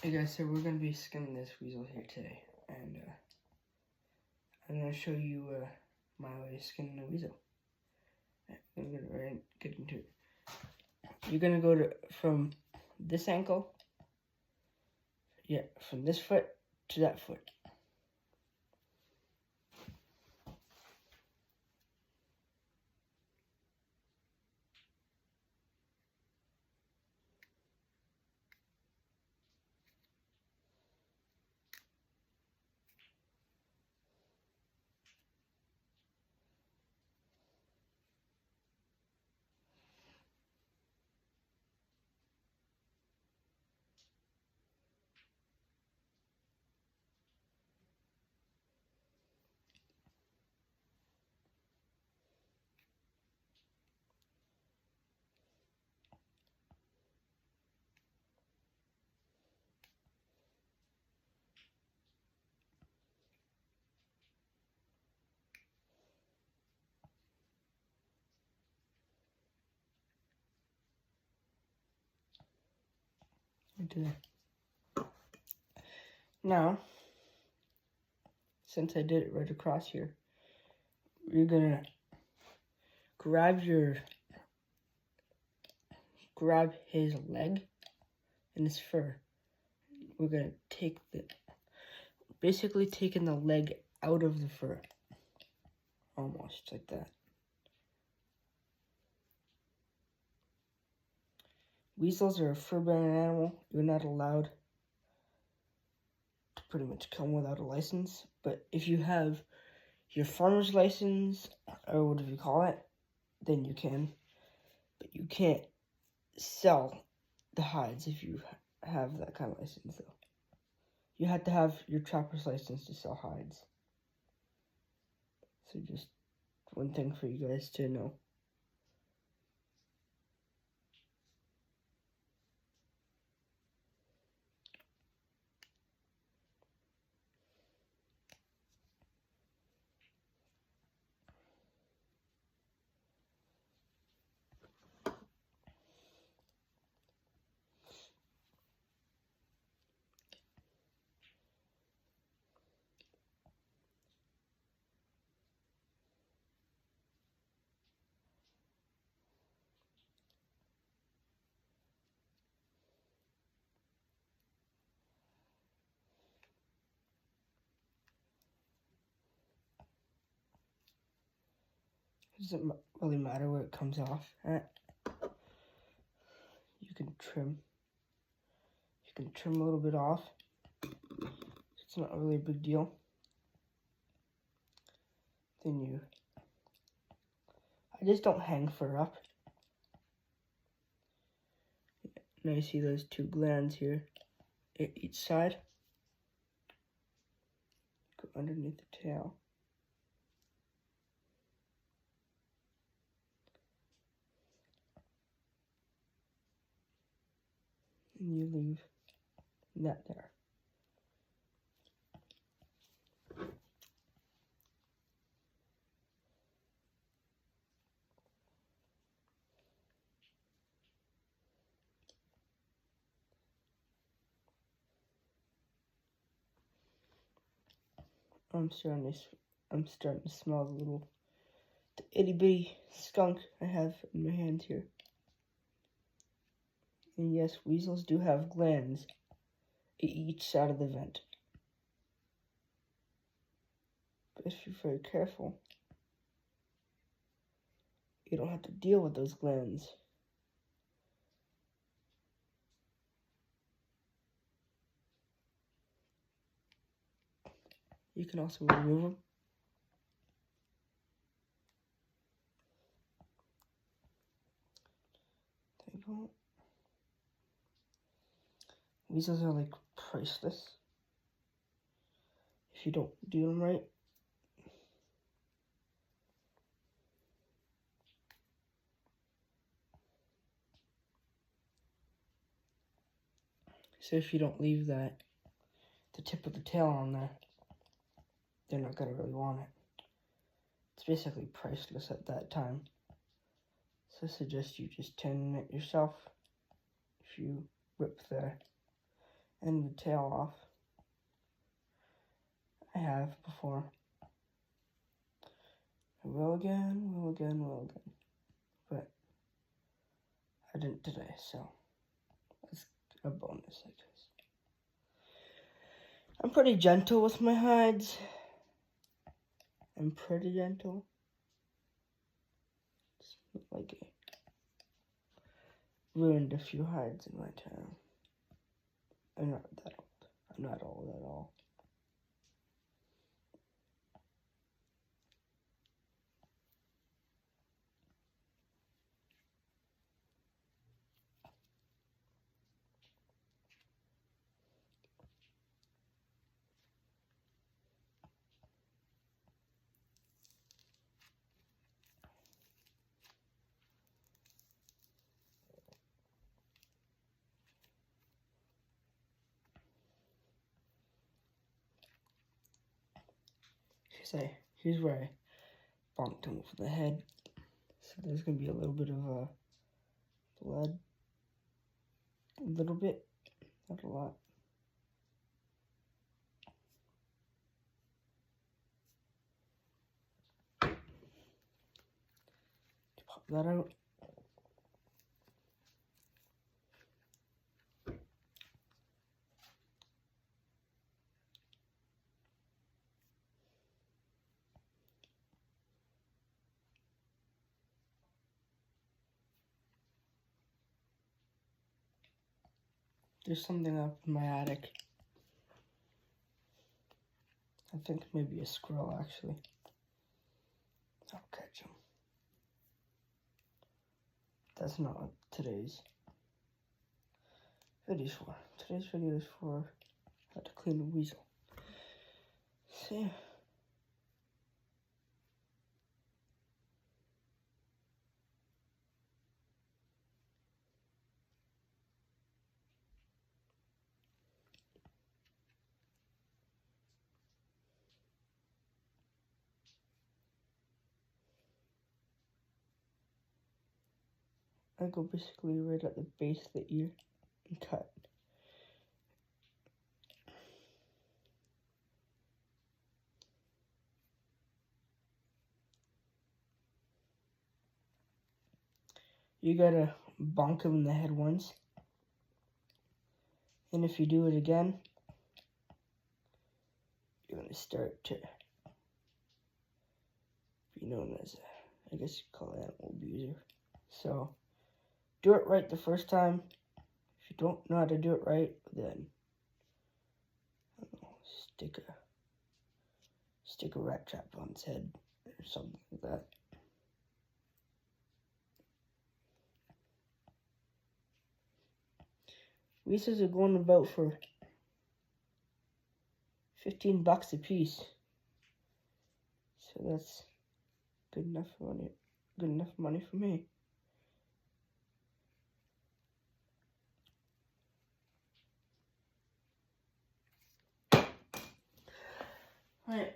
Hey guys, so we're going to be skinning this weasel here today, and I'm going to show you my way of skinning a weasel. I'm going to get into it. You're going to go from this ankle, from this foot to that foot. Now, since I did it right across here, you're going to grab his leg and his fur. We're going to take basically taking the leg out of the fur. Almost like that. Weasels are a fur-bearing animal. You're not allowed to pretty much come without a license. But if you have your farmer's license, or whatever you call it, then you can. But you can't sell the hides if you have that kind of license, though. You have to have your trapper's license to sell hides. So just one thing for you guys to know. It doesn't really matter where it comes off at. You can trim. You can trim a little bit off. It's not really a big deal. Then I just don't hang fur up. Now you see those two glands here at each side. Go underneath the tail. And you leave that there. I'm starting to smell the itty bitty skunk I have in my hand here. And yes, weasels do have glands at each side of the vent. But if you're very careful, you don't have to deal with those glands. You can also remove them. There you go. Weasels are like priceless if you don't do them right. So if you don't leave the tip of the tail on there, they're not going to really want it. It's basically priceless at that time. So I suggest you just tend it yourself. If you rip the and the tail off. I have before. I will again, but I didn't today, so that's a bonus, I guess. I'm pretty gentle with my hides. I'm pretty gentle. It's not like I ruined a few hides in my time. I'm not that old. I'm not old at all. Here's where I bonked him over the head. So there's gonna be a little bit of blood. A little bit, not a lot. Pop that out. There's something up in my attic. I think maybe a squirrel, actually. I'll catch him. That's not what today's video is for. Today's video is for how to clean a weasel. So yeah. I go basically right at the base of the ear and cut. You gotta bonk him in the head once. And if you do it again, you're gonna start to be known as, I guess you call it an animal abuser. So, do it right the first time. If you don't know how to do it right, then I don't know, stick a rat trap on its head or something like that. Weasels are going about for $15 a piece. So that's good enough money. Good enough money for me. Right.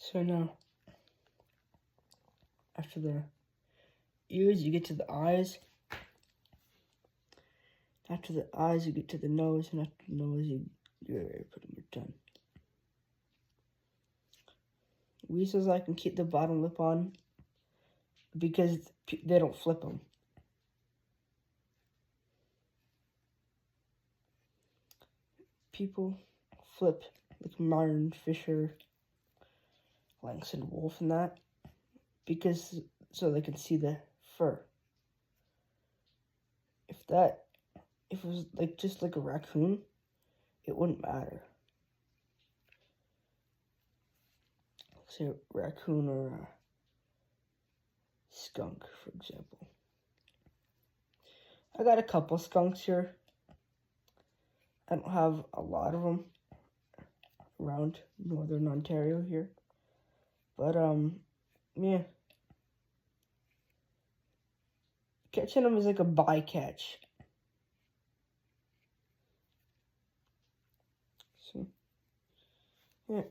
So now, After the ears, you get to the eyes. After the eyes, you get to the nose, and after the nose, you're pretty much done. Weasels, I can keep the bottom lip on because they don't flip them. People flip like Myron Fisher, Langston Wolf, and that because so they can see the fur. If it was like just like a raccoon, it wouldn't matter. Say a raccoon or a skunk, for example. I got a couple skunks here. I don't have a lot of them around northern Ontario here. But, yeah. Catching them is like a bycatch. So, yeah.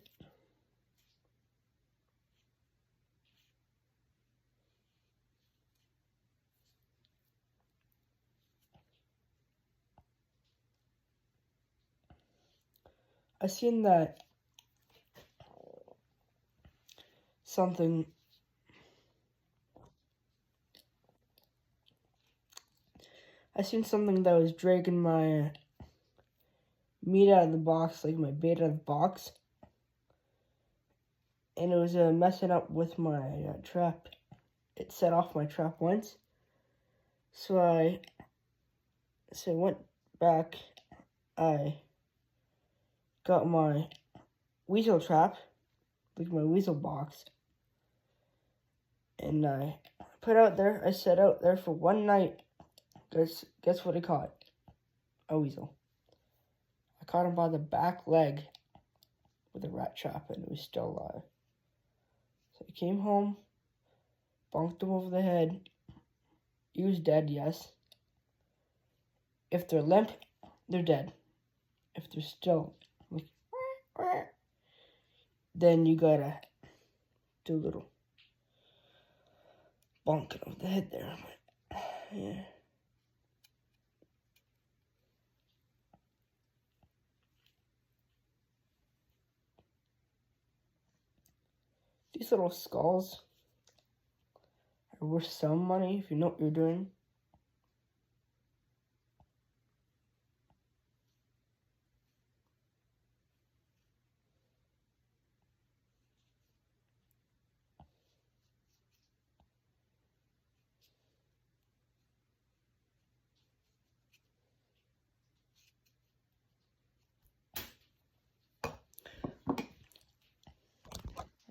I seen that something that was dragging my meat out of the box, like my bait out of the box, and it was messing up with my trap. It set off my trap once, so I went back. I got my weasel trap, like my weasel box, and I put out there. I set out there for one night. Guess what I caught? A weasel. I caught him by the back leg with a rat trap, and it was still alive. So I came home, bonked him over the head. He was dead, yes. If they're limp, they're dead. If they're still like, then you gotta do a little bonking over the head there. But, yeah. These little skulls are worth some money if you know what you're doing.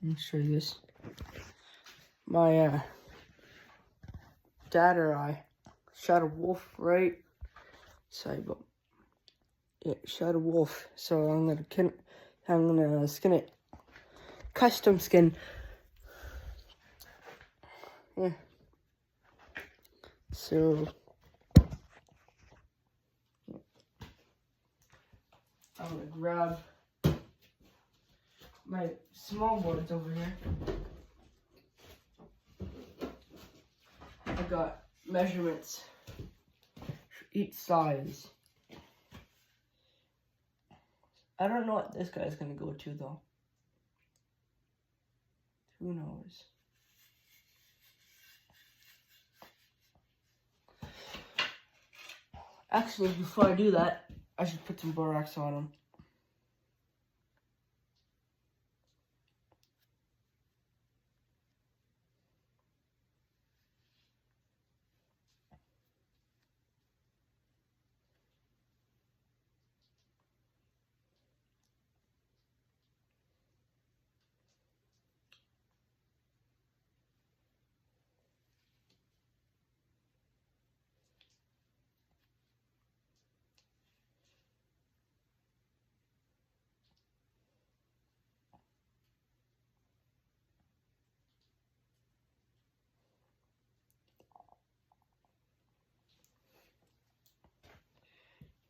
Let me show you this. My dad or I shot a wolf, right? Shot a wolf. So I'm gonna skin it, custom skin. Yeah. So I'm gonna grab my small boards over here. I got measurements for each size. I don't know what this guy's gonna go to though. Who knows? Actually, before I do that, I should put some borax on him.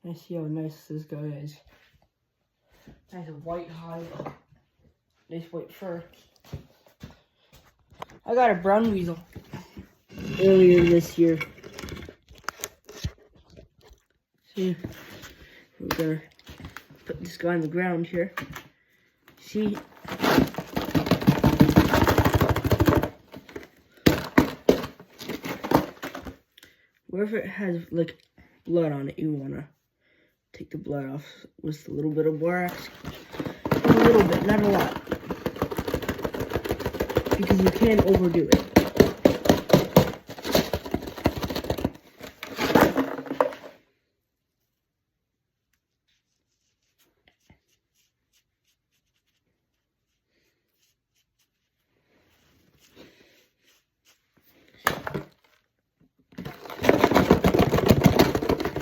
Let's see how nice this guy is. Nice white hide, nice white fur. I got a brown weasel earlier this year. See, we're gonna put this guy on the ground here. See? Wherever it has like blood on it, you wanna take the blood off with a little bit of borax. A little bit, not a lot. Because you can't overdo it.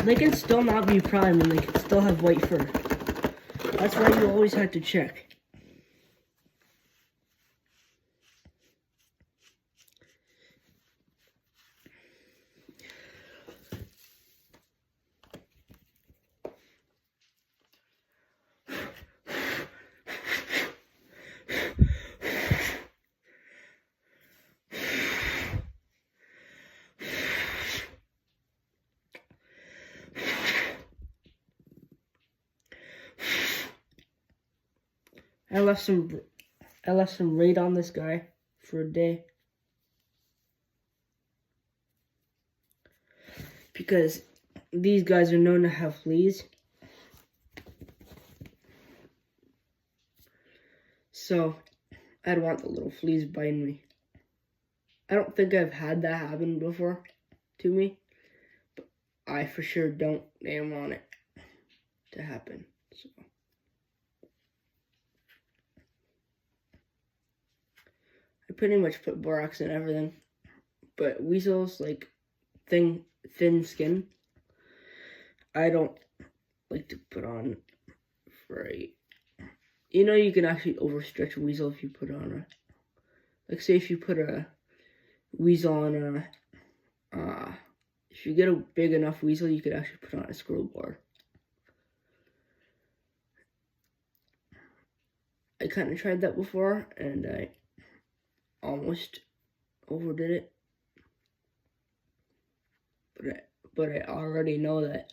They can still not be prime and they can still have white fur. That's why you always have to check. I left some raid on this guy for a day. Because these guys are known to have fleas. So I don't want the little fleas biting me. I don't think I've had that happen before to me. But I for sure don't want it to happen. So I pretty much put borax in everything. But weasels, like thin skin, I don't like to put on for a... You know, you can actually overstretch a weasel if you put on a... Like, say if you put a weasel on a... if you get a big enough weasel, you could actually put on a squirrel bar. I kind of tried that before, and I almost overdid it. But I already know that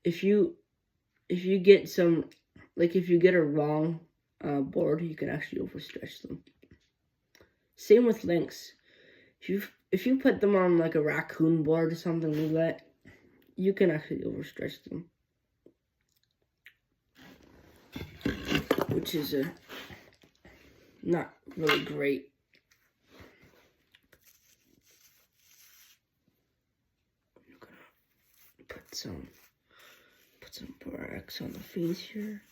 if you get some, like if you get a wrong board, you can actually overstretch them. Same with lynx. If you put them on like a raccoon board or something like that, you can actually overstretch them, which is not really great. I'm gonna put some borax on the face here.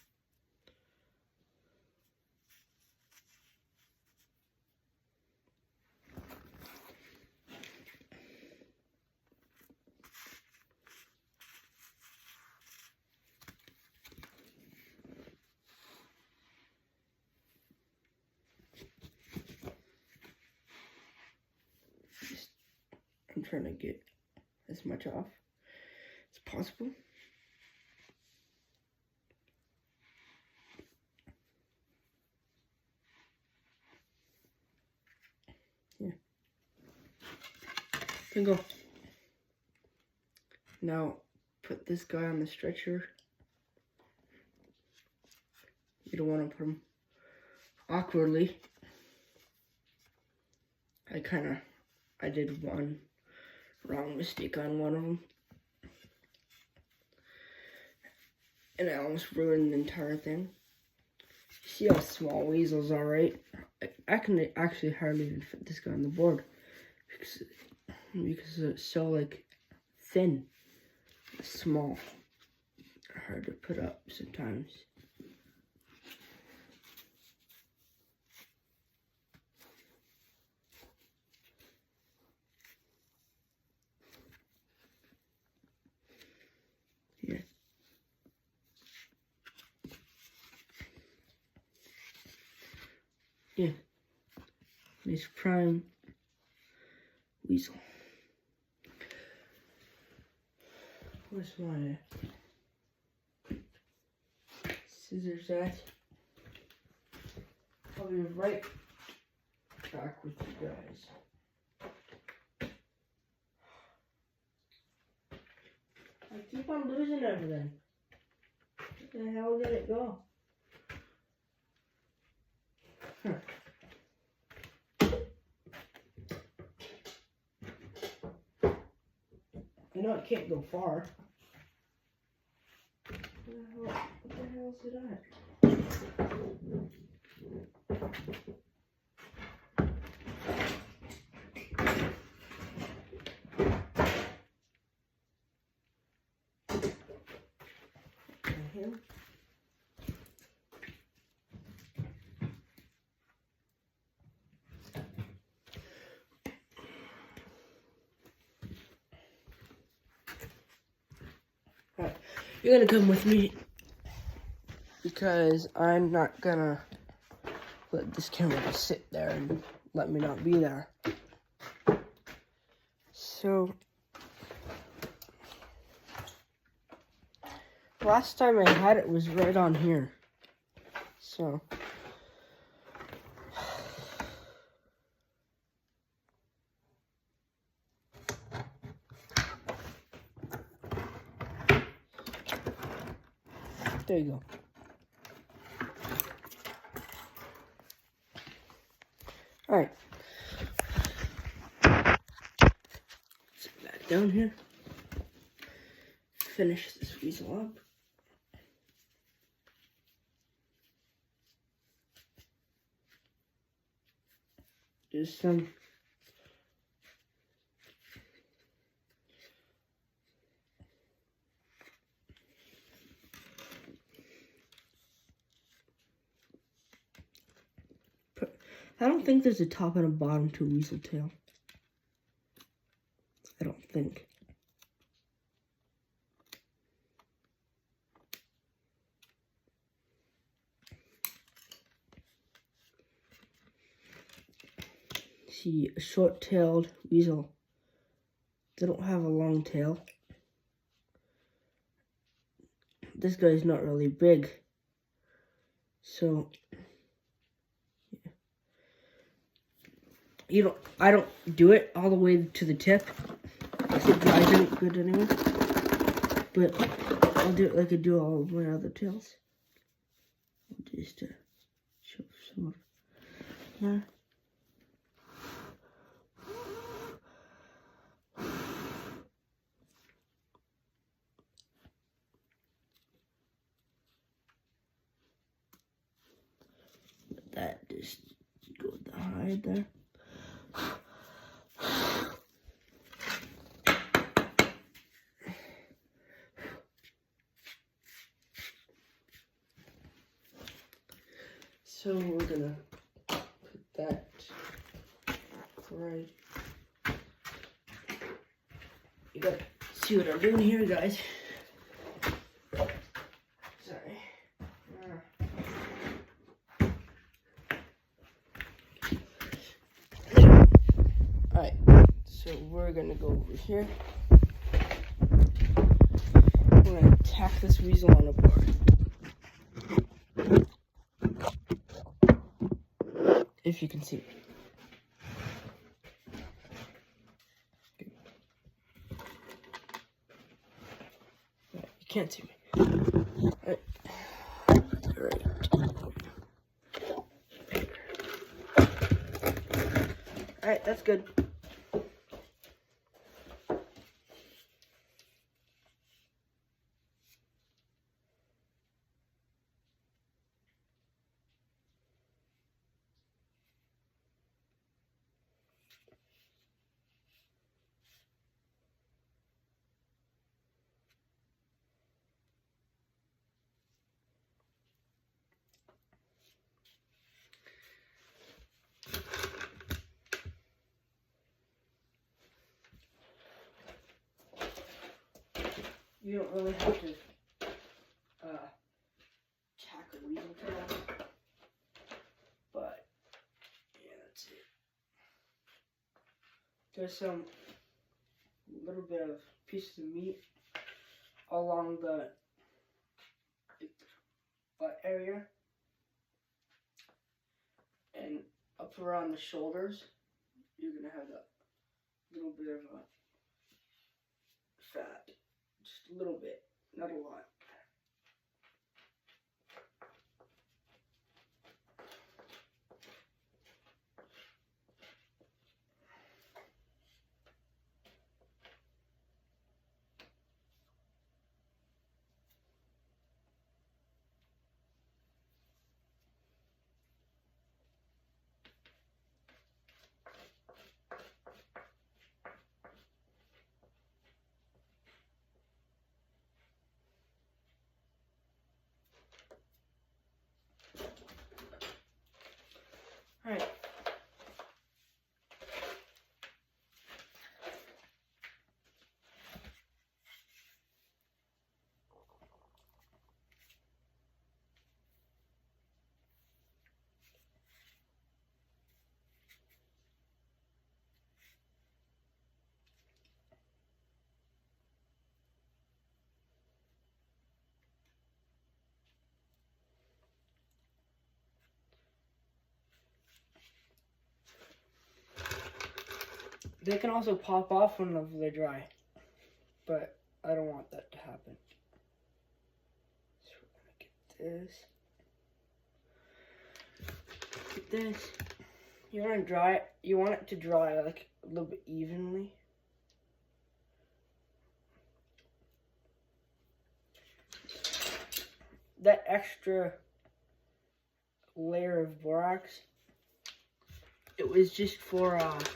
I'm trying to get as much off as possible. Yeah. There you go. Now put this guy on the stretcher. You don't want to put him awkwardly. I did one wrong mistake on one of them, and I almost ruined the entire thing. See how small weasels are, right? I can actually hardly even fit this guy on the board because it's so like thin, small, hard to put up sometimes. Yeah, nice prime weasel. Where's my scissors at? Probably right back with you guys. I keep on losing everything. Where the hell did it go? Huh. I know it can't go far. What the hell is it at? Him. Alright, you're gonna come with me because I'm not gonna let this camera just sit there and let me not be there. So last time I had it was right on here. So there you go. Alright. Sit back down here. Finish this weasel up. Do some I don't think there's a top and a bottom to a weasel tail. I don't think. See, a short-tailed weasel. They don't have a long tail. This guy's not really big. So I don't do it all the way to the tip. It dries out good anyway. But I'll do it like I do all of my other tails. Just to show some of there. That just go with the hide there. So we're gonna put that right. You gotta see what I'm doing here, guys. Sorry. Alright, so we're gonna go over here. We're gonna tack this weasel on a board. If you can see. Okay. Right, you can't see me. Right. Right. Alright, that's good. You don't really have to tack a weasel tail, but yeah, that's it. There's some little bit of pieces of meat along the butt area, and up around the shoulders, you're gonna have a little bit of a fat, just a little bit, not a lot. All right. They can also pop off whenever they're dry, but I don't want that to happen. So we're gonna get this. Get this. You want to dry it. You want it to dry like a little bit evenly. That extra layer of borax, it was just for it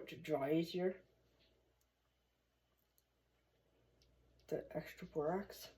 to dry easier. The extra borax.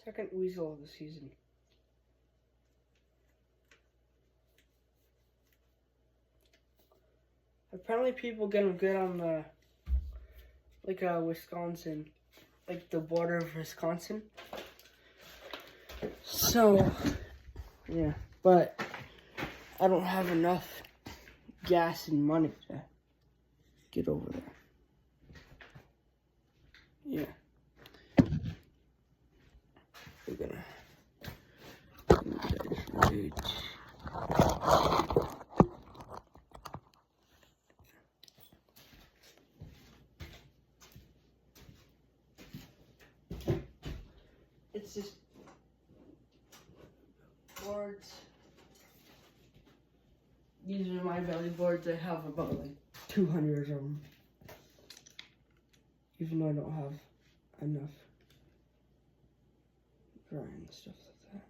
Second weasel of the season. Apparently people get them good on the, like Wisconsin, like the border of Wisconsin. So, yeah, but I don't have enough gas and money to get over there. Yeah. We're gonna move that right. It's just boards. These are my belly boards. I have about like 200 of them. Even though I don't have enough drying and stuff like that.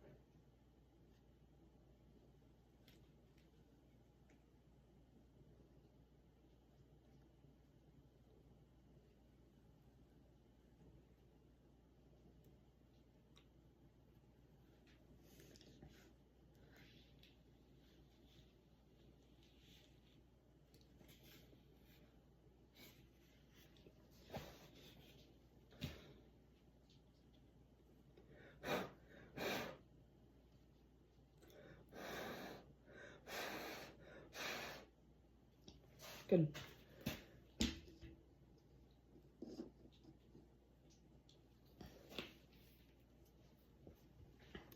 Good.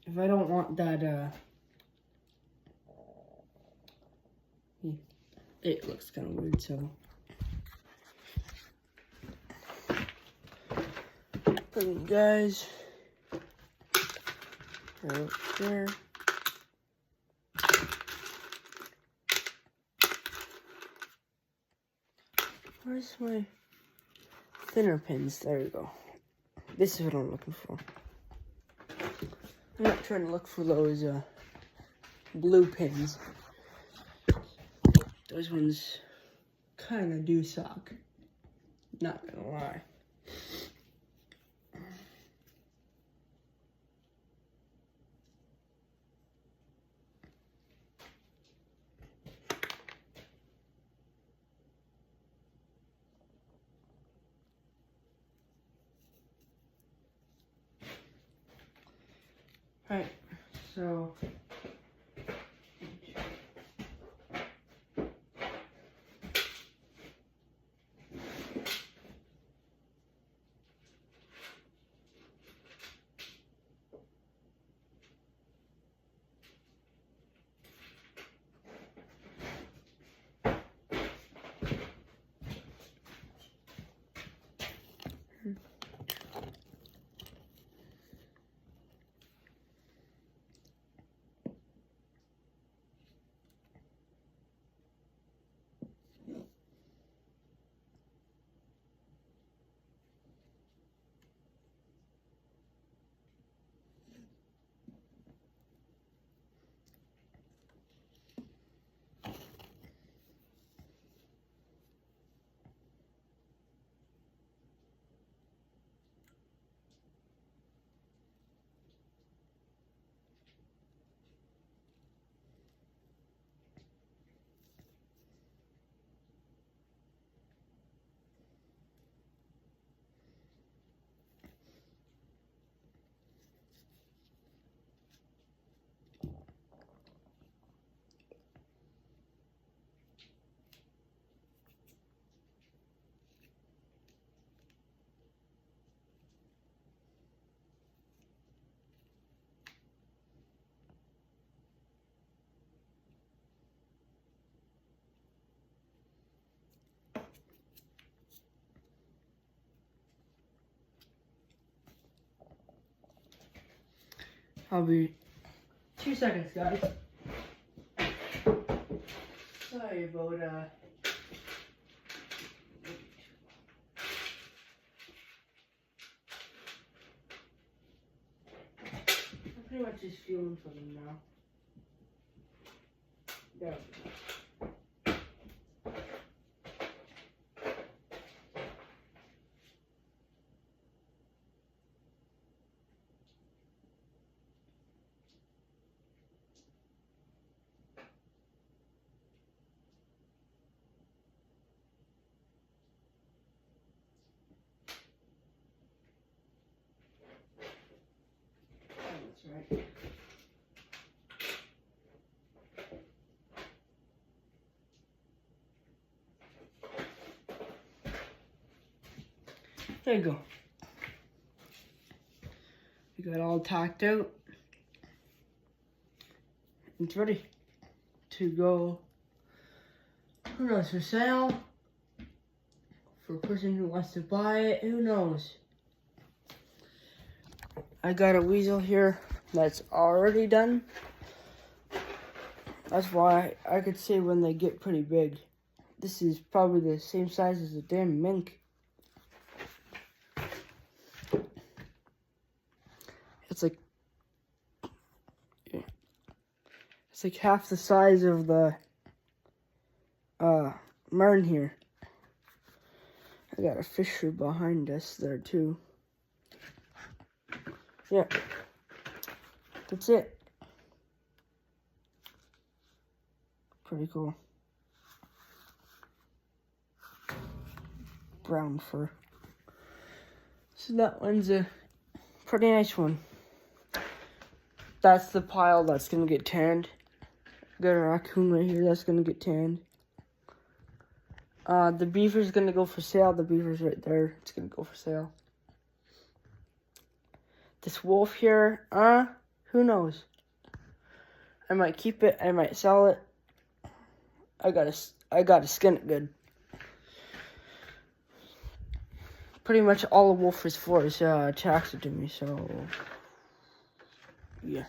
If I don't want that, it looks kind of weird, so. Bring guys right there. Where's my thinner pins? There you go. This is what I'm looking for. I'm not trying to look for those blue pins. Those ones kind of do suck. Not gonna lie. Alright, so I'll be 2 seconds, guys. Sorry about I'm pretty much just feeling for them now. There we go. That's right. There you go. We got it all tacked out. It's ready to go. Who knows, for sale? For a person who wants to buy it, who knows? I got a weasel here that's already done. That's why I could say when they get pretty big. This is probably the same size as a damn mink. It's like half the size of the Martin here. I got a fisher behind us there too. Yeah, that's it. Pretty cool. Brown fur. So that one's a pretty nice one. That's the pile that's gonna get tanned. Got a raccoon right here that's gonna get tanned. The beaver's gonna go for sale. The beaver's right there. It's gonna go for sale. This wolf here, who knows? I might keep it. I might sell it. I gotta skin it good. pretty much all a wolf is for is attracted to me, so yeah.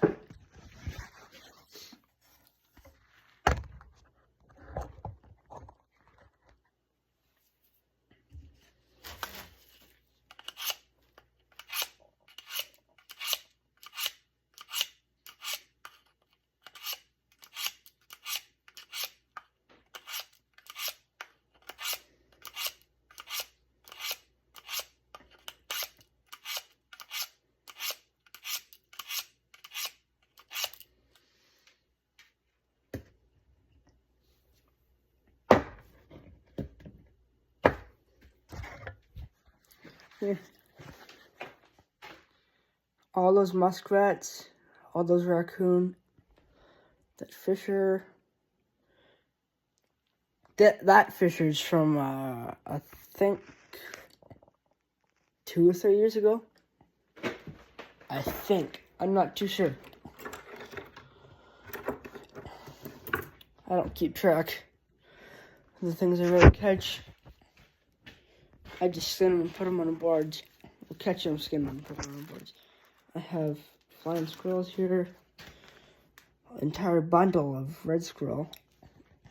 Here. All those muskrats, all those raccoon, that fisher. That fisher's from I think 2 or 3 years ago. I think. I'm not too sure. I don't keep track of the things I really catch. I just skin them and put them on the boards. I'll catch them, skin them, and put them on the boards. I have flying squirrels here. An entire bundle of red squirrel.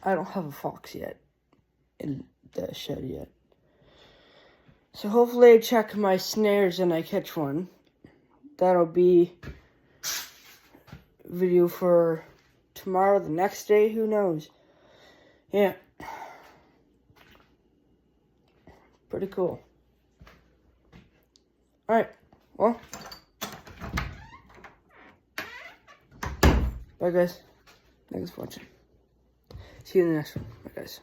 I don't have a fox yet in the shed yet. So hopefully I check my snares and I catch one. That'll be video for tomorrow, the next day, who knows. Yeah. Pretty cool. Alright, well. Bye guys. Thanks for watching. See you in the next one. Bye guys.